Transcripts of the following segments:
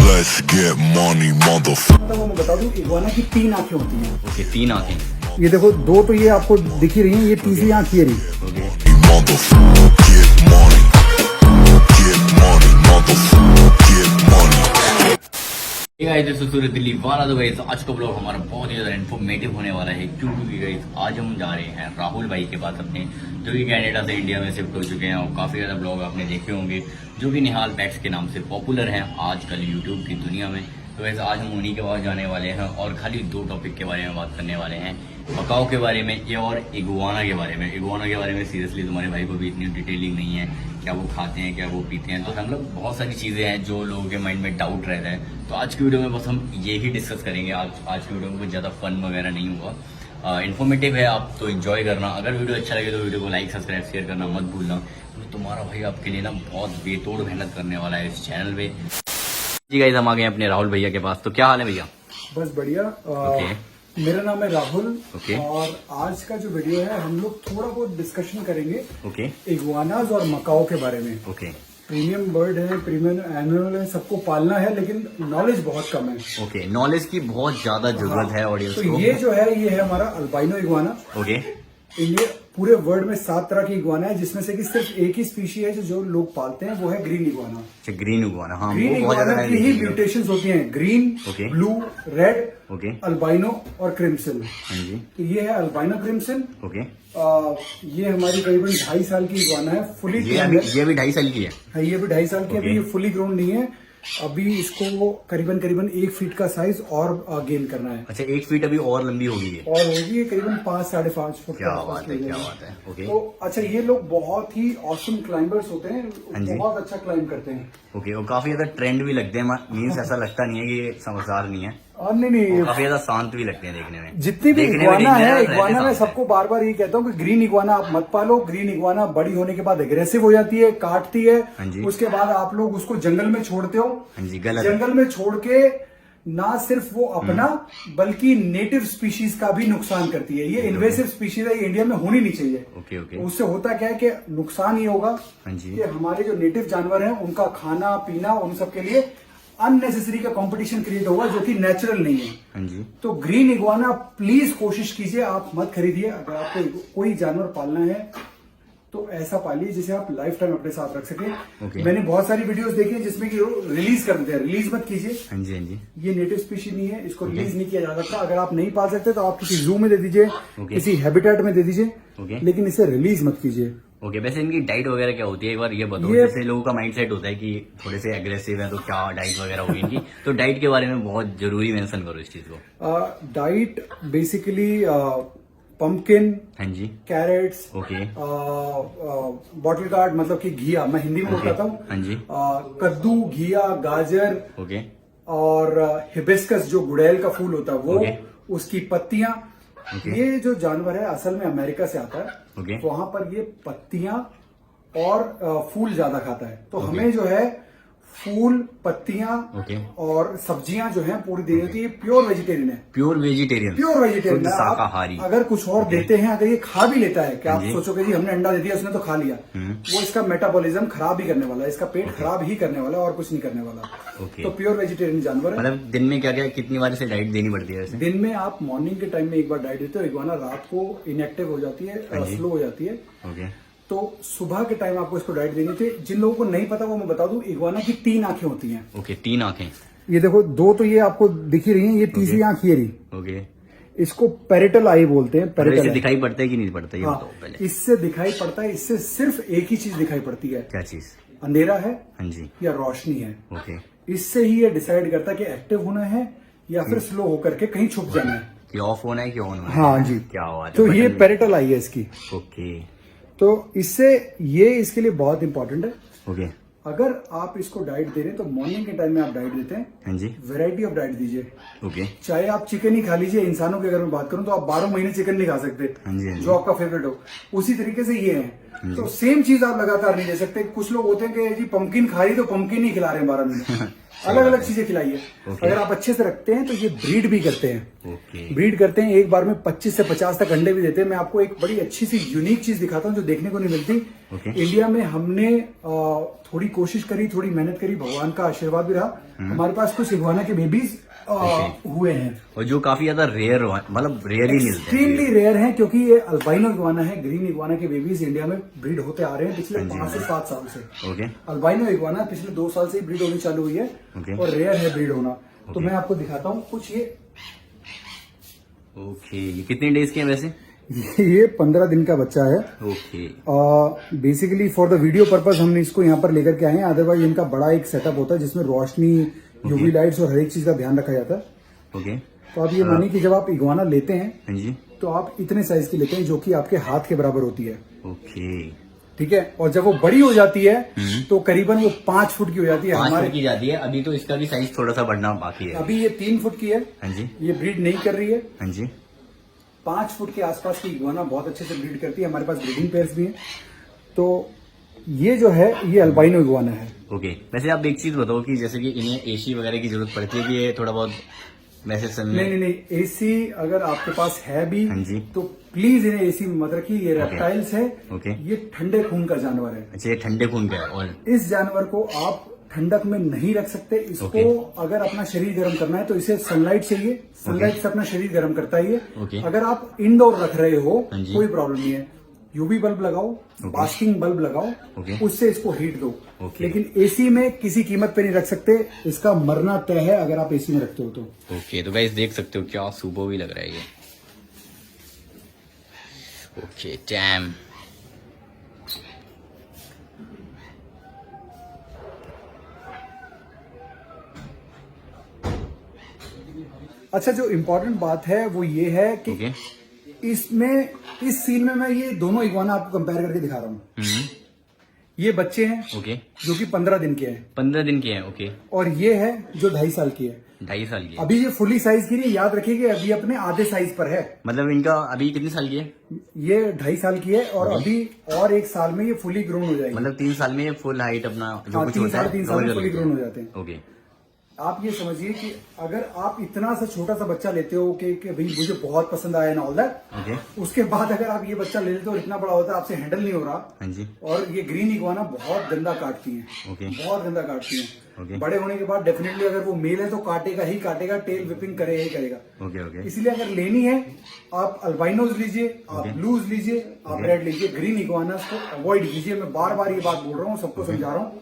Let's get money, motherfucker. मैं बता दूं इग्वाना की 3 आंखें होती हैं। ओके, 3 आंखें। ये देखो 2 तो ये आपको दिख ही रही हैं, ये तीसरी आंख ये रही। Okay, Motherfucker, get money. Get money, motherfucker, get money. सूरत दिल्ली वाला तो गाइस आज का ब्लॉग हमारा बहुत ही ज्यादा इन्फॉर्मेटिव होने वाला है क्योंकि गाइस आज हम जा रहे हैं राहुल भाई के पास अपने, जो कि कनाडा से इंडिया में शिफ्ट हो चुके हैं और काफी ज्यादा ब्लॉग आपने देखे होंगे, जो कि निहाल पैक्स के नाम से पॉपुलर हैं आजकल यूट्यूब की दुनिया में। तो वैसे आज हम उन्हीं के पास जाने वाले हैं और खाली 2 टॉपिक के बारे में बात करने वाले हैं, मकाओ के बारे में ये और इगुआना के बारे में। इगुआना के बारे में सीरियसली तुम्हारे भाई को भी इतनी डिटेलिंग नहीं है, क्या वो खाते हैं क्या वो पीते हैं, तो हम लोग बहुत सारी चीजें हैं जो लोगों के माइंड में डाउट रहता है। तो आज की वीडियो में बस हम ये ही डिस्कस करेंगे। आज की वीडियो में कुछ ज्यादा फन वगैरह नहीं होगा, इन्फॉर्मेटिव है, आप तो एंजॉय करना। अगर वीडियो अच्छा लगे तो वीडियो को लाइक सब्सक्राइब शेयर करना मत भूलना, क्योंकि तुम्हारा भाई आपके लिए ना बहुत बेतोड़ मेहनत करने वाला है इस चैनल पे। जी गाइस हम आ गए अपने राहुल भैया के पास। तो क्या हाल है भैया? बस बढ़िया। ओके। मेरा नाम है राहुल। ओके। और आज का जो वीडियो है हम लोग थोड़ा बहुत डिस्कशन करेंगे ओके इग्वानाज और मकाओ के बारे में। ओके प्रीमियम बर्ड है, प्रीमियम एनिमल है, सबको पालना है, लेकिन नॉलेज बहुत कम है। ओके, नॉलेज की बहुत ज्यादा जरूरत है ऑडियंस तो को। ये जो है ये है हमारा अल्बाइनो इग्वाना। ओके ये पूरे वर्ल्ड में 7 तरह की इग्वाना है, जिसमें से कि सिर्फ एक ही स्पीशी है जो लोग पालते हैं, वो है ग्रीन इग्वाना। अच्छा, ग्रीन इगुआना। हाँ, ग्रीन वो बहुत इग्वाना ज्यादा की ही म्यूटेशंस होती हैं, green, okay. Blue, red, okay. Albino और क्रिम्सन। हाँ जी। तो ये है अल्बाइनो क्रिम्सन। ओके, ये हमारी करीबन 2.5 साल की इग्वाना है, फुली ये अभी 2.5 साल की है। ये भी 2.5 साल की है, ओके। अभी ये फुली ग्रोन नहीं है। अभी इसको करीबन 1 फीट का साइज और गेन करना है, अच्छा, 1 फीट अभी और लंबी होगी ये। और होगी ये करीबन 5-5.5 फुट। क्या बात है, क्या बात है। ओके तो अच्छा, ये लोग बहुत ही ऑसम क्लाइंबर्स होते हैं, हाँ जी। बहुत अच्छा क्लाइंब करते हैं। ओके, और काफी ज्यादा ट्रेंड भी लगते हैं, मीन्स ऐसा लगता नहीं है कि ये समझदार नहीं है, और नहीं और काफी ज्यादा शांत भी लगते हैं देखने में। जितनी भी देखने में इग्वाना danger है, रहते इग्वाना में शांत सबको बार बार ये कहता हूँ कि ग्रीन इग्वाना आप मत पालो। ग्रीन इग्वाना बड़ी होने के बाद एग्रेसिव हो जाती है, काटती है। हाँ जी। उसके बाद आप लोग उसको जंगल में छोड़ते हो। हाँ जी, गलत है। जंगल में छोड़ के ना सिर्फ वो अपना बल्कि नेटिव स्पीशीज का भी नुकसान करती है। ये इन्वेसिव स्पीशीज है, ये इंडिया में होनी नहीं चाहिए। Okay okay. उससे होता क्या है कि नुकसान ये होगा हाँ जी। कि हमारे जो नेटिव जानवर हैं उनका खाना पीना, उन सब के लिए अननेसेसरी का कंपटीशन क्रिएट होगा, जो कि नेचुरल नहीं है। हाँ जी। तो ग्रीन इग्वाना प्लीज कोशिश कीजिए, आप मत खरीदिए। अगर आपको कोई जानवर पालना है तो ऐसा पालिए जिसे आप लाइफ टाइम अपने साथ रख सके। ओके। मैंने बहुत सारी वीडियोस देखी हैं जिसमें कि रिलीज कर देते हैं, रिलीज मत कीजिए। हाँ जी। हाँ जी। ये नेटिव स्पीशी नहीं है, इसको रिलीज नहीं किया जा सकता। अगर आप नहीं पाल सकते तो आप किसी जू में दे दीजिए, किसी हैबिटेट में दे दीजिए, ओके। लेकिन इसे रिलीज मत कीजिए। ओके, वैसे इनकी डाइट वगैरह क्या होती है, एक बार ये बताओ। ये- जैसे लोगों का माइंडसेट होता है कि थोड़े से एग्रेसिव है तो क्या डाइट वगैरह होगी इनकी, तो डाइट के बारे में बहुत जरूरी मेंशन करो इस चीज को। डाइट बेसिकली पंपकिन, हाँ जी। Carrots, okay. बॉटल गार्ड, मतलब कि घिया, मैं हिंदी में ओके। बताता हूँ। हाँ जी। कद्दू, घिया, गाजर ओके और हिबिस्कस जो गुड़ैल का फूल होता है वो, ओके। उसकी पत्तियां। ओके। ये जो जानवर है असल में अमेरिका से आता है। ओके। वहां पर ये पत्तियां और फूल ज्यादा खाता है। तो ओके। हमें जो है फूल, पत्तियां ओके। और सब्जियां जो है पूरी देनी होती है। प्योर वेजिटेरियन है, प्योर वेजिटेरियन, प्योर वेजिटेरियन शुद्ध है। आप शाकाहारी। अगर कुछ और देते हैं, अगर ये खा भी लेता है, कि हाँ आप जी। सोचोगे जी हमने अंडा दे दिया उसने तो खा लिया, वो इसका मेटाबॉलिज्म खराब ही करने वाला है, इसका पेट खराब ही करने वाला है और कुछ नहीं करने वाला। ओके। तो प्योर वेजिटेरियन जानवर है। मतलब दिन में क्या क्या कितनी बार इसे डाइट देनी पड़ती है वैसे? दिन में आप मॉर्निंग के टाइम में एक बार डाइट देते हो, इग्वाना रात को इनएक्टिव हो जाती है, हाँ जी। स्लो हो जाती है। ओके। तो सुबह के टाइम आपको इसको डाइट देनी चाहिए। जिन लोगों को नहीं पता वो मैं बता दूं, इग्वाना की 3 आंखें होती हैं। ओके, 3 आंखें। ये देखो 2 तो ये आपको दिख ही रही हैं, ये तीसरी आंख ये रही। ओके, इसको पेरिटल आई बोलते हैं। तो पेरिटल इसे आई। दिखाई पड़ता है कि नहीं पड़ता, ये हाँ, बताओ पहले। इससे दिखाई पड़ता है, इससे सिर्फ एक ही चीज दिखाई पड़ती है, क्या चीज? अंधेरा है हाँ जी। या रोशनी है। ओके, इससे ही ये डिसाइड करता है कि एक्टिव होना है या फिर स्लो होकर के कहीं छुप जाना है। कि ऑफ होना है कि ऑन होना है? हाँ जी। क्या बात है। तो ये बटन- पेरिटल आई है इसकी। ओके तो इससे ये इसके लिए बहुत इंपॉर्टेंट है। ओके। अगर आप इसको डाइट दे रहे हैं तो मॉर्निंग के टाइम में आप डाइट देते हैं, हाँ जी। वैरायटी ऑफ डाइट दीजिए। ओके। चाहे आप चिकन ही खा लीजिए, इंसानों की अगर मैं बात करूं तो आप 12 महीने चिकन नहीं खा सकते, हाँ जी, हाँ जी। जो आपका फेवरेट हो। उसी तरीके से ये है। तो सेम चीज आप लगातार नहीं दे सकते। कुछ लोग होते हैं कि जी पंपकिन खा रही तो पंपकिन ही खिला रहे हैं 12 महीने। अलग अलग चीजें खिलाइए। अगर आप अच्छे से रखते हैं तो ये ब्रीड भी करते हैं। ओके। ब्रीड करते हैं, एक बार में 25 से 50 तक अंडे भी देते हैं। मैं आपको एक बड़ी अच्छी सी यूनिक चीज दिखाता हूँ जो देखने को नहीं मिलती। इंडिया में हमने थोड़ी कोशिश करी, थोड़ी मेहनत करी, भगवान का आशीर्वाद भी रहा। हमारे पास कुछ इग्वाना के बेबीज हुए हैं और जो काफी ज्यादा रेयर, मतलब रेयर ही मिलते हैं, एक्सट्रीमली रेयर हैं, क्योंकि ये अल्बाइनो इग्वाना है। ग्रीन इग्वाना के बेबीज इंडिया में ब्रीड होते आ रहे हैं पिछले 5 से 7 साल से। ओके। अल्बाइनो इग्वाना पिछले 2 साल से ही ब्रीड होनी चालू हुई है और रेयर है ब्रीड होना। तो मैं आपको दिखाता हूँ कुछ। ये कितने डेज के हैं वैसे? ये 15 दिन का बच्चा है। Okay. Basically for the video purpose हमने इसको यहाँ पर लेकर के आए हैं। अदरवाइज इनका बड़ा एक सेटअप होता है जिसमें रोशनी, यूवी लाइट्स और हर एक चीज का ध्यान रखा जाता है। ओके। तो आप ये मानिए कि जब आप इग्वाना लेते हैं हाँ जी, तो आप इतने साइज की लेते हैं जो कि आपके हाथ के बराबर होती है। ओके। ठीक है। और जब वो बड़ी हो जाती है तो करीबन वो 5 फुट की हो जाती है। 5 फुट की जाती है। अभी तो इसका भी साइज थोड़ा सा बढ़ना बाकी है। अभी ये 3 फुट की है। हाँ जी, ये ब्रीड नहीं कर रही है। हाँ जी। 5 फुट के आसपास की इग्वाना बहुत अच्छे से ब्रीड करती है। हमारे पास ब्रीडिंग पेयर्स भी हैं। तो ये जो है ये अल्बाइनो इग्वाना है। ओके। वैसे आप एक चीज बताओ कि जैसे कि इन्हें एसी वगैरह की जरूरत पड़ती है कि ये थोड़ा बहुत वैसे समय? नहीं, एसी अगर आपके पास है भी हाँ जी, तो प्लीज इन्हें एसी में मत रखिए। ये रेप्टाइल्स है। ओके। ये ठंडे खून का जानवर है। अच्छा, ये ठंडे खून का है। और इस जानवर को आप ठंडक में नहीं रख सकते। इसको अगर अपना शरीर गर्म करना है तो इसे सनलाइट चाहिए। सनलाइट से अपना शरीर गर्म करता है ये। अगर आप इंडोर रख रहे हो कोई प्रॉब्लम नहीं है। यूवी बल्ब लगाओ, बास्किंग बल्ब लगाओ, उससे इसको हीट दो। लेकिन एसी में किसी कीमत पे नहीं रख सकते। इसका मरना तय है अगर आप एसी में रखते हो तो। ओके। तो गाइस देख सकते हो क्या सुबह भी लग रहा है ये। ओके। डैम। अच्छा, जो इम्पोर्टेंट बात है वो ये है कि इसमें इस सीन में मैं ये दोनों इग्वाना आपको कंपेयर करके दिखा रहा हूँ। ये बच्चे हैं ओके, जो कि 15 दिन के हैं। 15 दिन के हैं। ओके। और ये है जो 2.5 साल की है। 2.5 साल की है। अभी ये फुली साइज की नहीं, याद रखिए कि अभी अपने आधे साइज पर है। मतलब इनका अभी कितनी साल की है? ये 2.5 साल की है और अभी और 1 साल में ये फुली ग्रोन हो जाएगी। मतलब 3 साल में ये फुल हाइट अपना जो कुछ होता है 3 साल में फुली ग्रोन हो जाते हैं। ओके। आप ये समझिए कि अगर आप इतना सा छोटा सा बच्चा लेते हो कि भाई मुझे बहुत पसंद आया ना ऑल दैट, उसके बाद अगर आप ये बच्चा ले लेते हो इतना बड़ा होता है, आपसे हैंडल नहीं हो रहा। हाँ जी। और ये ग्रीन इग्वाना बहुत गंदा काटती हैं। बहुत गंदा काटती हैं। बड़े होने के बाद डेफिनेटली अगर वो मेल है तो काटेगा ही काटेगा, टेल विपिंग करेगा ही करेगा। इसलिए अगर लेनी है आप अल्बाइनोज लीजिए, आप ब्लूज लीजिए, आप रेड लीजिए। ग्रीन इग्वानास को अवॉइड कीजिए। मैं बार बार ये बात बोल रहा हूँ, सबको समझा रहा हूँ,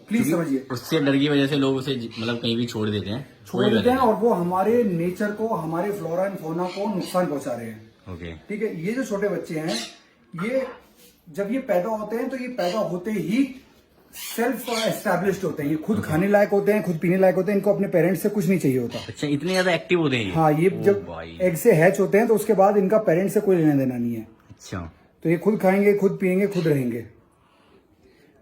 प्लीज समझिए। उससे डर की वजह से लोग उसे मतलब कहीं भी छोड़ देते हैं और वो हमारे नेचर को, हमारे फ्लोरा एंड फौना को नुकसान पहुंचा रहे हैं। ओके। ठीक है। ये जो छोटे बच्चे हैं, ये जब ये पैदा होते हैं तो ये पैदा होते ही सेल्फ एस्टैब्लिश्ड होते हैं। ये खुद खाने लायक होते हैं, खुद पीने लायक होते हैं। इनको अपने पेरेंट्स से कुछ नहीं चाहिए होता। अच्छा, इतने ज्यादा एक्टिव होते हैं? हाँ, ये जब एग से हैच होते हैं तो उसके बाद इनका पेरेंट्स से कोई लेना देना नहीं है। अच्छा। तो ये खुद खाएंगे, खुद पिएंगे, खुद रहेंगे।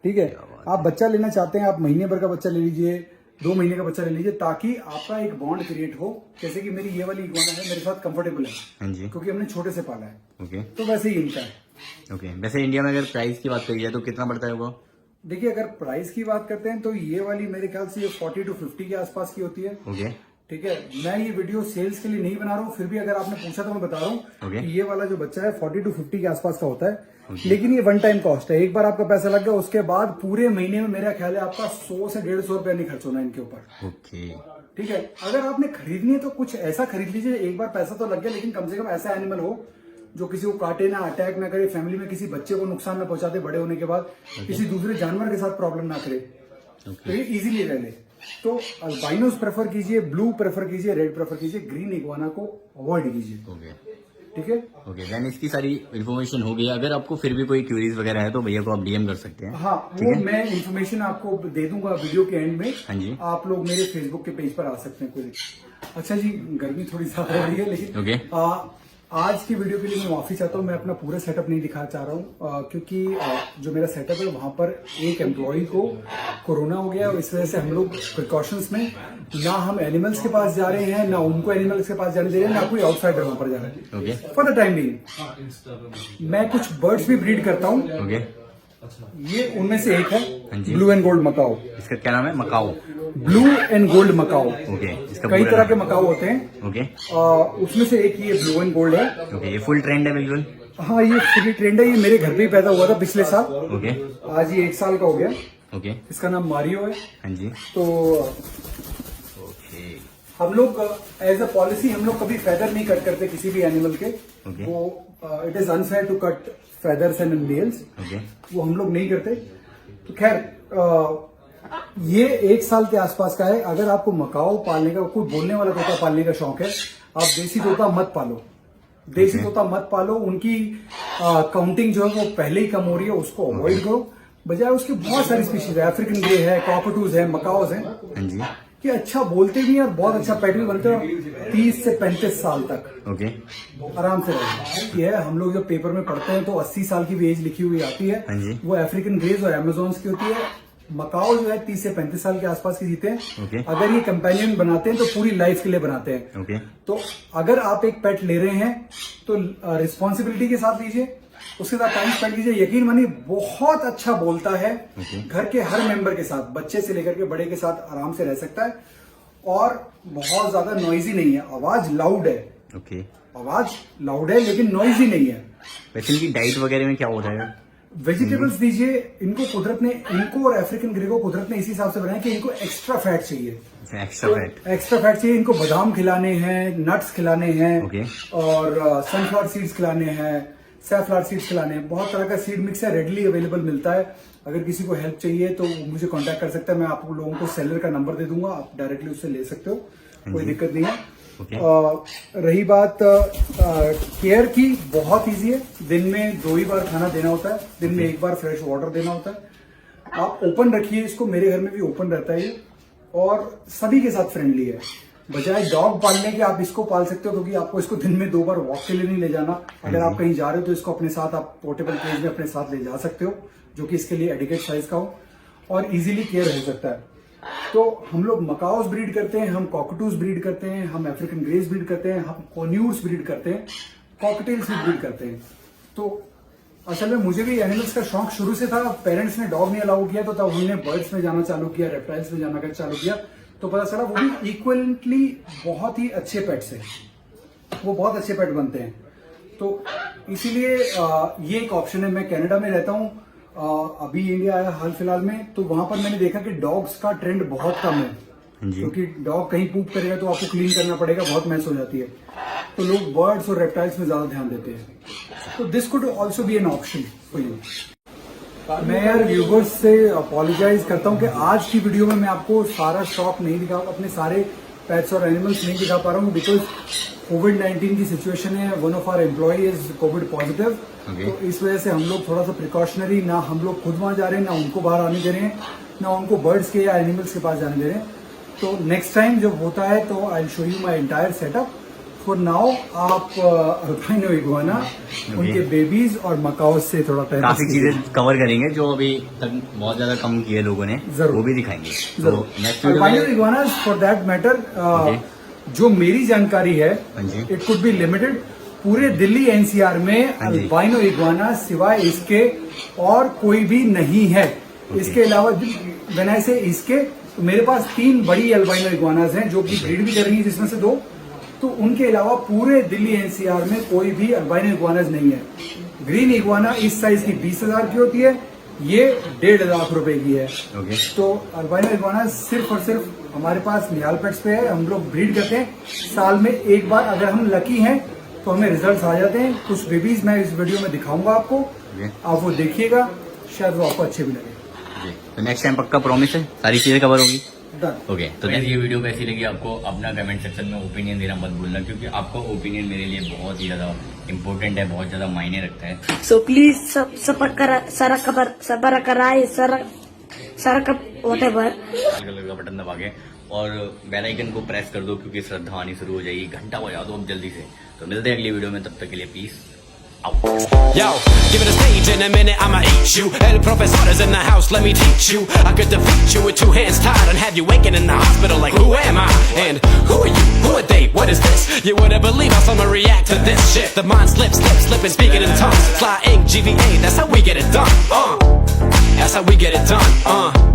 ठीक है। आप बच्चा लेना चाहते हैं, आप महीने भर का बच्चा ले लीजिए, 2 महीने का बच्चा ले लीजिए, ताकि आपका एक बॉन्ड क्रिएट हो। जैसे कि मेरी ये वाली इग्वाना है, मेरे साथ कंफर्टेबल है। हाँ जी। क्योंकि हमने छोटे से पाला है। ओके। तो वैसे ही इनका है। ओके। वैसे इंडिया में अगर प्राइस की बात करी जाए तो कितना पड़ता है वो? देखिए, अगर प्राइस की बात करते हैं तो ये वाली मेरे ख्याल से 40 to 50 के आसपास की होती है। ओके। ठीक है। मैं ये वीडियो सेल्स के लिए नहीं बना रहा हूँ, फिर भी अगर आपने पूछा तो मैं बता रहा हूँ कि ये वाला जो बच्चा है 40 to 50 के आसपास का होता है। लेकिन ये वन टाइम कॉस्ट है। एक बार आपका पैसा लग गया, उसके बाद पूरे महीने में मेरा ख्याल है आपका 100 से 150 रुपया नहीं खर्च होना इनके ऊपर। ओके। ठीक है। अगर आपने खरीदनी है तो कुछ ऐसा खरीद लीजिए, एक बार पैसा तो लग गया, लेकिन कम से कम ऐसा एनिमल हो जो किसी को काटे ना, अटैक ना करे, फैमिली में किसी बच्चे को नुकसान ना पहुंचाते, बड़े होने के बाद किसी दूसरे जानवर के साथ प्रॉब्लम ना करे, तो ये इजीली रह ले। तो अल्बाइनोस प्रेफर कीजिए, ब्लू प्रेफर कीजिए, रेड प्रेफर कीजिए, ग्रीन इग्वाना को अवॉइड कीजिए। ठीक है। ओके। देन इसकी सारी इन्फॉर्मेशन हो गई। अगर आपको फिर भी कोई क्यूरीज वगैरह है तो भैया को आप डीएम कर सकते हैं। हाँ, वो मैं इन्फॉर्मेशन आपको दे दूंगा वीडियो के एंड में। हाँ जी। आप लोग मेरे फेसबुक के पेज पर आ सकते हैं। कोई अच्छा जी, गर्मी थोड़ी ज्यादा हो रही है, लेकिन आज की वीडियो के लिए मैं माफी चाहता हूँ। मैं अपना पूरा सेटअप नहीं दिखा चाह रहा हूँ, क्योंकि जो मेरा सेटअप है वहां पर एक एम्प्लॉय को कोरोना हो गया, इस वजह से हम लोग प्रिकॉशंस में ना हम एनिमल्स के पास जा रहे हैं, ना उनको एनिमल्स के पास जाने दे रहे हैं, ना कोई आउटसाइडर वहां पर जा रहा है। फॉर द टाइम बीइंग मैं कुछ बर्ड्स भी ब्रीड करता हूँ। ये उनमें से एक है। हाँ जी। Blue and gold macaw. इसका क्या नाम है? Macaw. Blue and gold macaw. Okay, इसका कई पूरा तरह के नाम? मकाओ होते हैं। ओके उसमें से एक ये ब्लू एंड गोल्ड है। ओके, ये फुल ट्रेंड है बिल्कुल। हाँ, ये फ्री ट्रेंड है। ये मेरे घर पे ही पैदा हुआ था पिछले साल। ओके आज ये 1 साल का हो गया। ओके इसका नाम मारियो है। हाँ जी। तो ओके हम लोग एज अ पॉलिसी हम लोग कभी फेदर नहीं कट करते किसी भी एनिमल के। Okay. वो it is unfair to cut feathers and nails. Okay वो हम लोग नहीं करते। तो खैर ये 1 साल के आसपास का है। अगर आपको मकाओ पालने का, कोई बोलने वाला तोता पालने का शौक है, आप देसी तोता मत पालो। देसी Okay. तोता मत पालो। उनकी काउंटिंग जो है वो पहले ही कम हो रही है, उसको अवॉइड करो। बजाय उसकी बहुत सारी स्पीशीज है, अफ्रीकन ग्रे है, कॉकटूज है, मकाओज है, हाँ जी। कि अच्छा बोलते भी हैं और बहुत अच्छा पेट भी बनते हैं। 30 से 35 साल तक ओके आराम से रहेगा। ये हम लोग जब पेपर में पढ़ते हैं तो 80 साल की भी एज लिखी हुई आती है। हाँ जी। वो अफ्रीकन ग्रेज और अमेजोन्स की होती है। मकाओ जो है 30 से 35 साल के आसपास की जीते हैं। ओके। अगर ये कंपेनियन बनाते हैं तो पूरी लाइफ के लिए बनाते हैं। ओके तो अगर आप एक पेट ले रहे हैं तो रिस्पॉन्सिबिलिटी के साथ लीजिए, उसके साथ टाइम स्पेंड कीजिए। यकीन मानिए बहुत अच्छा बोलता है। Okay. घर के हर मेंबर के साथ, बच्चे से लेकर के बड़े के साथ आराम से रह सकता है और बहुत ज्यादा नॉइजी नहीं है। आवाज लाउड है। ओके आवाज लाउड है लेकिन नॉइजी नहीं है। वैसे इनकी डाइट वगैरह में क्या होता है? वेजिटेबल्स दीजिए इनको। कुदरत ने इनको और अफ्रीकन ग्रे को कुदरत ने इसी हिसाब से बनाया कि इनको एक्स्ट्रा फैट चाहिए। Extra fat. एक्स्ट्रा फैट चाहिए इनको। बादाम खिलाने हैं, नट्स खिलाने हैं, Okay. और सनफ्लावर सीड्स खिलाने हैं, सैफ्लावर सीड्स खिलाने हैं। बहुत तरह का सीड मिक्स है, रेडली अवेलेबल मिलता है। अगर किसी को हेल्प चाहिए तो मुझे कांटेक्ट कर सकता है। मैं आप लोगों को सेलर का नंबर दे दूंगा, आप डायरेक्टली उससे ले सकते हो, कोई दिक्कत नहीं है। Okay. रही बात केयर की, बहुत इजी है। दिन में 2 ही बार खाना देना होता है। दिन में 1 बार फ्रेश वाटर देना होता है। आप ओपन रखिए इसको। मेरे घर में भी ओपन रहता है ये, और सभी के साथ फ्रेंडली है। बजाय डॉग पालने के आप इसको पाल सकते हो, क्योंकि आपको इसको दिन में 2 बार वॉक के लिए नहीं ले जाना। अगर आप कहीं जा रहे हो तो इसको अपने साथ आप पोर्टेबल केज में अपने साथ ले जा सकते हो, जो कि इसके लिए एडिकेट साइज का हो और इजीली केयर हो सकता है। तो हम लोग मकाओस ब्रीड करते हैं, हम कॉकटूज ब्रीड करते हैं, हम अफ्रीकन ग्रेज ब्रीड करते हैं, हम कोन्यूर्स ब्रीड करते हैं, कॉकटेल्स भी ब्रीड करते हैं। तो असल में मुझे भी एनिमल्स का शौक शुरू से था। पेरेंट्स ने डॉग नहीं अलाउ किया तो तब हमने बर्ड्स में जाना चालू किया, रेप्टाइल्स में जाना चालू किया। तो पता चला वो भी इक्वलेंटली बहुत ही अच्छे पेट्स हैं, वो बहुत अच्छे पेट बनते हैं। तो इसीलिए ये एक ऑप्शन है। मैं कनाडा में रहता हूँ, अभी इंडिया आया हाल फिलहाल में, तो वहां पर मैंने देखा कि डॉग्स का ट्रेंड बहुत कम है। क्योंकि डॉग कहीं पूप करेगा तो आपको क्लीन करना पड़ेगा, बहुत मैस हो जाती है। तो लोग बर्ड्स और रेप्टाइल्स में ज्यादा ध्यान देते हैं। तो this could also be an option for you. मैं यार व्यूवर्स से अपोलोजाइज करता हूं कि आज की वीडियो में मैं आपको सारा शौक नहीं दिखा, अपने सारे पेट्स और एनिमल्स नहीं दिखा पा रहा हूं, बिकॉज कोविड-19 की सिचुएशन है। One of our employ is covid positive. तो इस वजह से हम लोग थोड़ा सा प्रिकॉशनरी, ना हम लोग खुद वहां जा रहे हैं, ना उनको बाहर आने दे रहे हैं, ना उनको बर्ड्स के या एनिमल्स के पास जाने दे रहे हैं। तो नेक्स्ट टाइम जब होता है तो I show you my entire setup. For now आप अल्पाइनो इग्वाना, उनके बेबीज और मकाओस से थोड़ा टाइम, काफी चीजें कवर करेंगे जो अभी तक बहुत ज्यादा कम किए लोगों ने, वो भी दिखाएंगे। तो next albino iguana for that matter, जो मेरी जानकारी है, हाँ जी। It could be limited. पूरे दिल्ली एनसीआर में हाँ जी। अल्बाइनो इग्वाना सिवाय इसके और कोई भी नहीं है। इसके अलावा व्हेन आई से इसके, तो मेरे पास 3 बड़ी अल्बाइनो इग्वानाज हैं जो कि ब्रीड भी कर रही है, जिसमें से 2। तो उनके अलावा पूरे दिल्ली एनसीआर में कोई भी अल्बाइनो इग्वानाज नहीं है। ग्रीन इग्वाना इस साइज की 20,000 की होती है, ये 1.5 लाख रुपए की है। ओके। तो अल्बाइनो इग्वाना सिर्फ और सिर्फ हमारे पास निहाल पेट्स पे है। हम लोग ब्रीड करते हैं साल में 1 बार। अगर हम लकी हैं तो हमें रिजल्ट्स आ जाते हैं। कुछ बेबीज मैं इस वीडियो में दिखाऊंगा आपको, आप वो देखिएगा, शायद वो आपको अच्छे भी लगे। तो नेक्स्ट टाइम पक्का प्रॉमिस है सारी चीजें कवर होगी। डन। ओके। तो ये वीडियो कैसी लगी आपको, अपना कमेंट सेक्शन में ओपिनियन देना मत भूलना, क्योंकि आपका ओपिनियन मेरे लिए बहुत ही ज्यादा इम्पोर्टेंट है, बहुत ज्यादा मायने रखता है। So please सबर कराए whatever. लाल कलर का बटन दबा के और बेल आइकन को प्रेस कर दो, क्योंकि श्रद्धा आनी शुरू हो जाएगी। घंटा बजा दो अब जल्दी से। तो मिलते हैं अगली वीडियो में, तब तक के लिए peace out. Yo, give it a stage in a minute, I'ma eat you. El profesor is in the house, let me teach you. I could defeat you with 2 hands tied and have you waking in the hospital like, who am I? And who are you? Who are they? What is this? You wouldn't believe how someone react to this shit. The mind slips, slipping, speaking in tongues. Flying GVA, that's how we get it done. That's how we get it done.